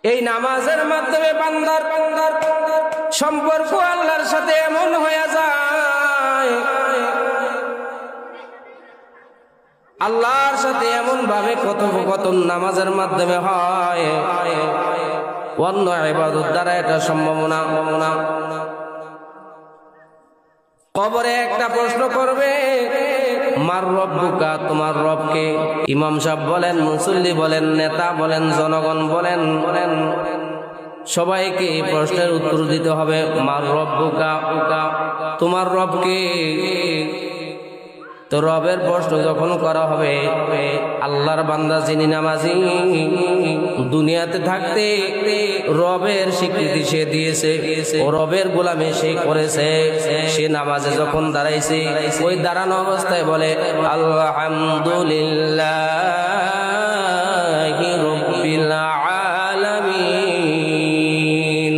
এই নামাজের মাধ্যমে বান্দার সম্পর্ক আল্লাহর সাথে এমন হয়ে যায়, আল্লাহর সাথে এমন ভাবে কথোপকথন নামাজের মাধ্যমে হয়, অন্য ইবাদত দ্বারা এটা সম্ভব না। কবরে একটা প্রশ্ন করবে, মার রব্বুকা, তোমার রবকে? ইমাম সাহেব বলেন, মুসল্লি বলেন, নেতা বলেন, জনগণ বলেন, সবাইকে এই প্রশ্নের উত্তর দিতে হবে, মার রব্বুকা, তোমার রবকে? তো রবের প্রশ্ন যখন করা হবে, আল্লাহর বান্দা যিনি নামাজি, দুনিয়াতে থাকতে রবের স্বীকৃতি সে দিয়েছে, ও রবের গোলামি সে করেছে, সে নামাজে যখন দাঁড়াইছে ওই দাঁড়ানো অবস্থায় বলে আলহামদুলিল্লাহি রাব্বিল আলামিন।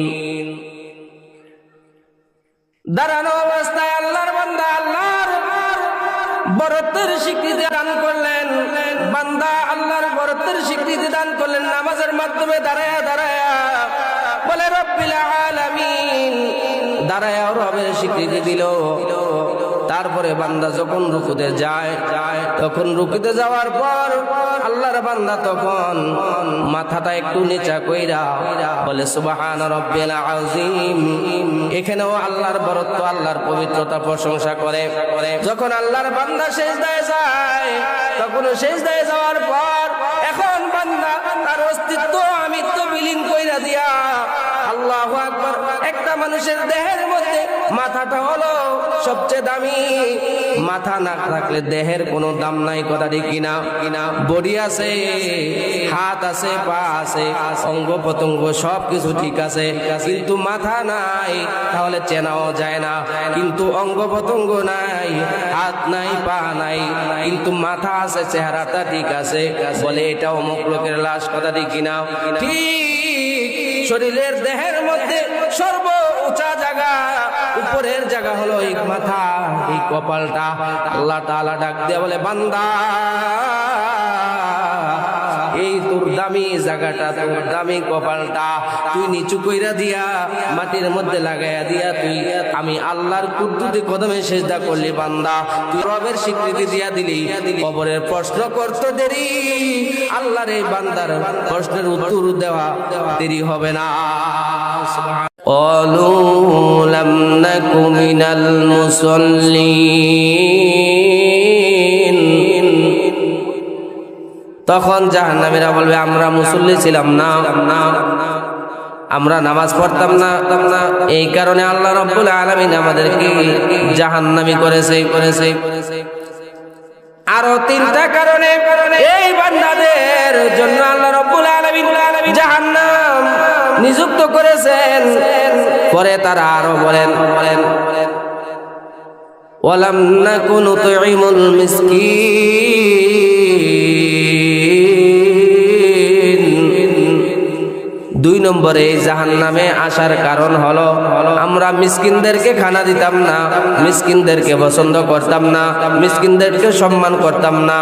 দাঁড়ানো অবস্থায় আল্লাহর বান্দা আল্লাহর বরত্বের স্বীকৃতি দান করলেন, বান্দা আল্লাহর বরত্বের স্বীকৃতি দান করলেন নামাজের মাধ্যমে দাঁড়ায়া বলে রব্বিল আলামিন, দাঁড়ায়া রবের স্বীকৃতি দিল। তারপরে বান্দা যখন রুকুতে যায়, তখন রুকুতে যাওয়ার পর আল্লাহর বান্দা তখন মাথাটা একটু নিচা কইরা বলে সুবহান রাব্বিল আযীম। এখানেও আল্লাহর বরত্ব, আল্লাহর পবিত্রতা প্রশংসা করে। যখন আল্লাহর বান্দা সিজদায় যায়, তখন সিজদায় যাওয়ার পর এখন বান্দা তার অস্তিত্ব আমিত্ব বিলীন কইরা দিয়া আল্লাহু আকবার। একটা মানুষের দেহের মধ্যে মাথাটা হলো সবচেয়ে দামি, মাথা না থাকলে দেহের কোনো দাম নাই, কথা ঠিক কিনা? বডি আছে, হাত আছে, পা আছে, অঙ্গ প্রত্যঙ্গ সবকিছু ঠিক আছে, কিন্তু মাথা নাই, তাহলে চেনাও যায় না। কিন্তু অঙ্গ প্রত্যঙ্গ নাই, হাত নাই, পা নাই, কিন্তু মাথা আছে, চেহারাটা ঠিক আছে, বলে এটা অমুক লোকের লাশ, কথা ঠিক কিনা? ঠিক শরীরের দেহের মধ্যে সর্ব উঁচা জায়গা, উপরের জায়গা হলো এই মাথা, এই কপালটা। আল্লাহ তাআলা ডাক দিয়ে বলে বান্দা, এই তোর দামি জায়গাটা, তোর দামি কপালটা তুই নিচু কইরা দিয়া মাটির মধ্যে লাগাইয়া দিয়া তুই আমি আল্লাহর কুদরতি কদমে সিজদা করলি বান্দা, তুই রবের স্বীকৃতি দিয়া দিলি। কবরের প্রশ্ন করতে দেরি, আল্লাহর এই বান্দার প্রশ্নের উত্তর দেওয়া দেরি হবে না। قالوا لم نك من المصلين। তখন জাহান্নামীরা বলবে আমরা মুসল্লি ছিলাম না, আমরা নামাজ পড়তাম না, এই কারণে আল্লাহ রাব্বুল আলামিন আমাদেরকে জাহান্নামী করেছে। আরো তিনটা কারণে এই বান্দাদের জন্য আল্লাহ রাব্বুল আলামিন জাহান্নাম নিযুক্ত করেছেন। পরে তারা আরো বলেন ওয়ালাম নাকু নুতঈমুল মিসকিন। 2 নম্বরে জাহান্নামে আসার কারণ হলো আমরা মিসকিনদেরকে খানা দিতাম না, মিসকিনদেরকে পছন্দ করতাম না, মিসকিনদেরকে সম্মান করতাম না।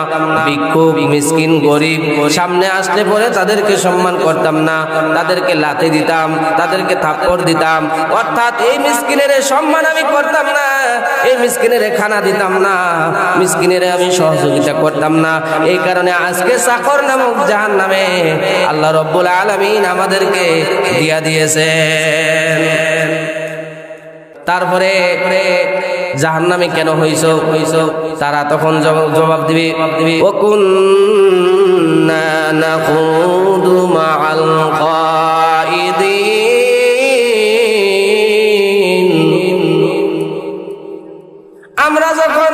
ভিক্ষুক, মিসকিন, গরিব সামনে আসলে পরে তাদেরকে সম্মান করতাম না, তাদেরকে লাথি দিতাম, তাদেরকে থাপ্পড় দিতাম। অর্থাৎ এই মিসকিনের সম্মান আমি করতাম না, এই মিসকিনের খানা দিতাম না, মিসকিনের আমি সহযোগিতা করতাম না। এই কারণে আজকে সাকর নামক জাহান্নামে আল্লাহ রাব্বুল আলামিন আমাদের দিয়া দিয়েছেন। তারপরে জাহান্নামে কেন হইছো? তারা তখন জবাব দিবে ওয়াকুন্না নাখুদু মাআল কাইদিন। আমরা যখন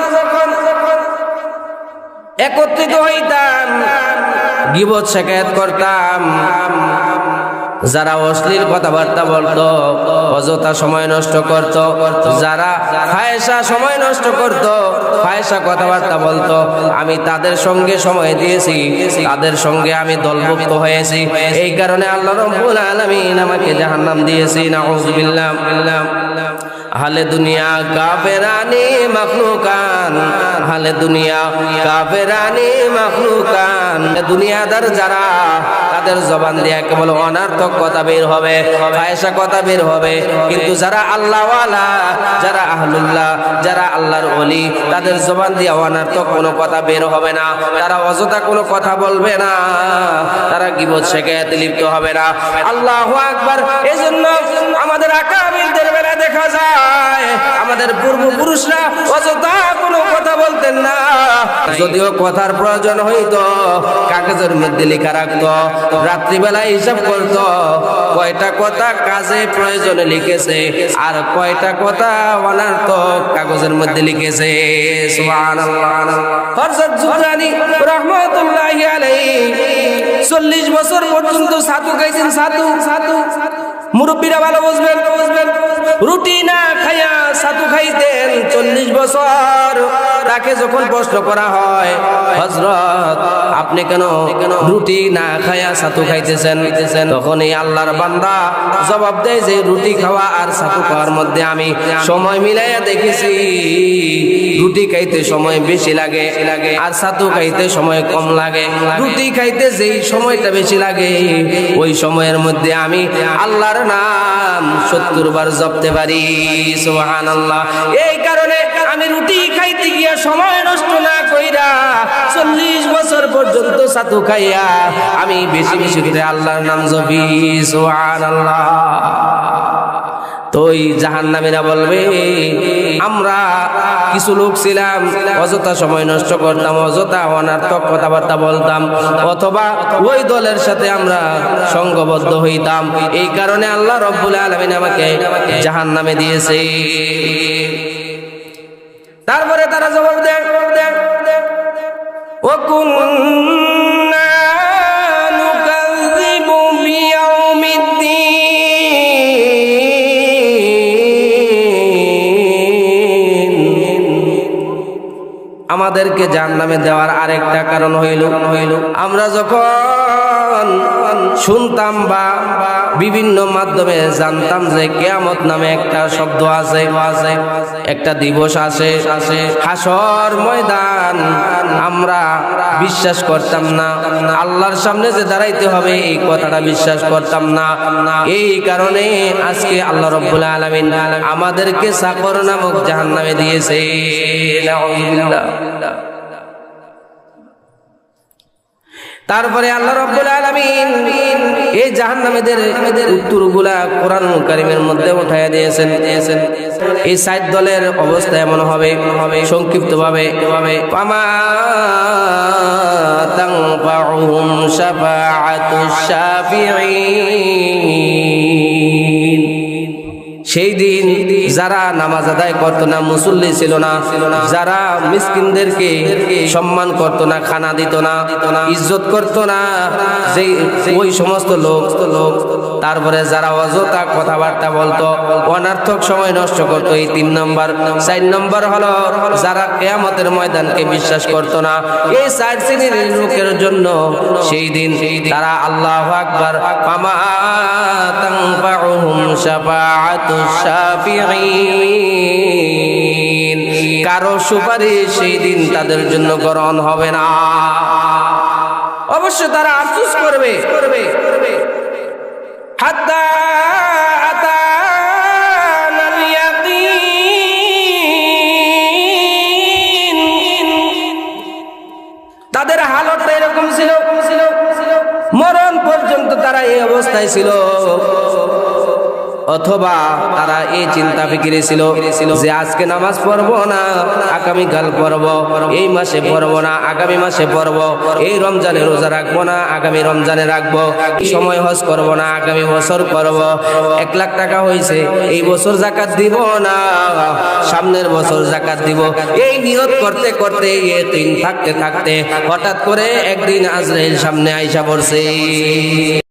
একত্রিত হইতাম, গীবত শিকায়াত করতাম, যারা অশ্লীল কথাবার্তা বলতো, অযথা সময় নষ্ট করত, যারা ফায়সা সময় নষ্ট করত, ফায়সা কথাবার্তা বলতো, আমি তাদের সঙ্গে সময় দিয়েছি, তাদের সঙ্গে আমি দলভুক্ত হয়েছি। এই কারণে আল্লাহ রাব্বুল আলামিন আমাকে জাহান্নাম দিয়েছি। নাউযুবিল্লাহ। হালে দুনিয়া কাফেরানি মাখলুকান, হালে দুনিয়া কাফেরানি মাখলুকান। দুনিয়াদার যারা তাদের জবান দিয়ে কেবল অনার্থক কথা বের হবে, ফায়সা কথা বের হবে, কিন্তু যারা আল্লাহওয়ালা, যারা আহলুল্লাহ, যারা আল্লাহর ওলি, তাদের জবান দিয়ে অনার্থক কোনো কথা বের হবে না। তারা অযথা কোনো কথা বলবে না, তারা গীবত শিকায়াতে লিপ্ত হবে না। আল্লাহু আকবার। এজন্য আমাদের আকাবিরদের বেলা দেখা যায় আমাদের পূর্বপুরুষরা অযথা কোনো কথা বলতেন না। যদিও কথার প্রয়োজন হইতো কাগজের মধ্যে লেখা রাখতো, রাত্রিবেলায় হিসাব করতো কয়টা কথা কাজে প্রয়োজনে লিখেছে আর কয়টা কথা অনার্থক কাগজের মধ্যে লিখেছে। সুবহানাল্লাহ। হযরত জুরজানি রাহমাতুল্লাহি আলাইহি 40 বছর পর্যন্ত ছাতু খাইছেন। ছাতু মুরব্বীরা ভালো বুঝবেন। রুটি না খায়া ছাতু খাইতেন 40 বছর। তাকে যখন প্রশ্ন করা হয়, হযরত আপনি কেন রুটি না খায়া ছাতু খাইতেছেন, তখন এই আল্লাহর বান্দা জবাব দেয় যে রুটি খাওয়া আর ছাতু খাওয়ার মধ্যে আমি সময় মিলাইয়া দেখেছি, রুটি খাইতে সময় বেশি লাগে আর ছাতু খাইতে সময় কম লাগে। রুটি খাইতে যেই সময়টা বেশি লাগে ওই সময়ের মধ্যে আমি আল্লাহর নাম 70 বার জপতে পারি। সুবহানাল্লাহ। এই কারণে আমি রুটি খাইতে গিয়া সময় নষ্ট না কইরা 40 বছর পর্যন্ত ছাতু খাইয়া আমি বেশি বেশি করে আল্লাহর নাম জপি। সুবহানাল্লাহ। তো ওই জাহান্নামীরা বলবে আমরা কিছু লোক ছিলাম অযথা সময় নষ্ট করতাম, অযথা অনার্থক কথাবার্তা বলতাম, অথবা ওই দলের সাথে আমরা সঙ্গবদ্ধ হইতাম, এই কারণে আল্লাহ রব্বুল আলামিন আমাকে জাহান্নামে দিয়েছে। তারপরে তারা জবাব দেয় ও কুন্না নুকাযযিবু বিয়াউমিদ্দিন। আমাদেরকে জাহান্নামে দেওয়ার আরেকটা কারণ হইল আমরা যখন শুনতাম বা বিভিন্ন মাধ্যমে জানতাম যে কিয়ামত নামে একটা শব্দ আছে, একটা দিবস আছে, হাসর ময়দান, আমরা বিশ্বাস করতাম না। আল্লাহর সামনে যে দাঁড়াইতে হবে এই কথাটা বিশ্বাস করতাম না। এই কারণে আজকে আল্লাহ রাব্বুল আলামিন আমাদেরকে সাকর নামক জাহান্নামে দিয়েছে। নাউযুবিল্লাহ। তারপরে আল্লাহ রাব্বুল আলামিন এই জাহান্নামীদের উত্তরগুলা কোরআন কারীমের মধ্যে উঠায়া দিয়েছেন। এই 7 দলের অবস্থা এমন হবে, সংক্ষিপ্তভাবে, ফামা তানফাউহুম শাফাআতুশ শাফিঈন। সেই দিন যারা নামাজ আদায় করত না, মুসল্লি ছিল না, যারা মিসকিনদেরকে সম্মান করত না, খানা দিত না, ইজ্জত করত না, যে ওই সমস্ত লোক, তারপরে যারা অযথা কথাবার্তা বলতো, অনার্থক সময় নষ্ট করত, এই 3 নম্বর। 4 নম্বর হলো যারা কিয়ামতের ময়দানকে বিশ্বাস করত না। এই 4 শ্রেণীর লোকের জন্য সেই দিন তারা আল্লাহু আকবার ফামা তানফাউহুম শাফাআতুশ শাফিঈন। কারো সুপারিশ সেই দিন তাদের জন্য গ্রহণ হবে না। অবশ্য তারা আফসোস করবে, হাত্তা আতানাল ইয়াকিন। তাদের হালতটা এরকম ছিল, মরণ পর্যন্ত তারা এই অবস্থায় ছিল। অথবা তারা এই চিন্তা ফিকিরে ছিল যে আজকে নামাজ পড়বো না, আগামীকাল পড়বো, এই মাসে পড়বো না, আগামী মাসে পড়বো, এই রমজানে রোজা রাখবো না, আগামী রমজানে রাখবো, এই সময় হজ করবো না, আগামী বছর করবো। 1 লাখ টাকা হয়েছে, এই বছর যাকাত দিব না, সামনের বছর যাকাত দিব। এই নিয়ত করতে করতে ইয়াকিন থাকতে থাকতে হঠাৎ করে একদিন আজরাইল সামনে আইসা পড়ছে।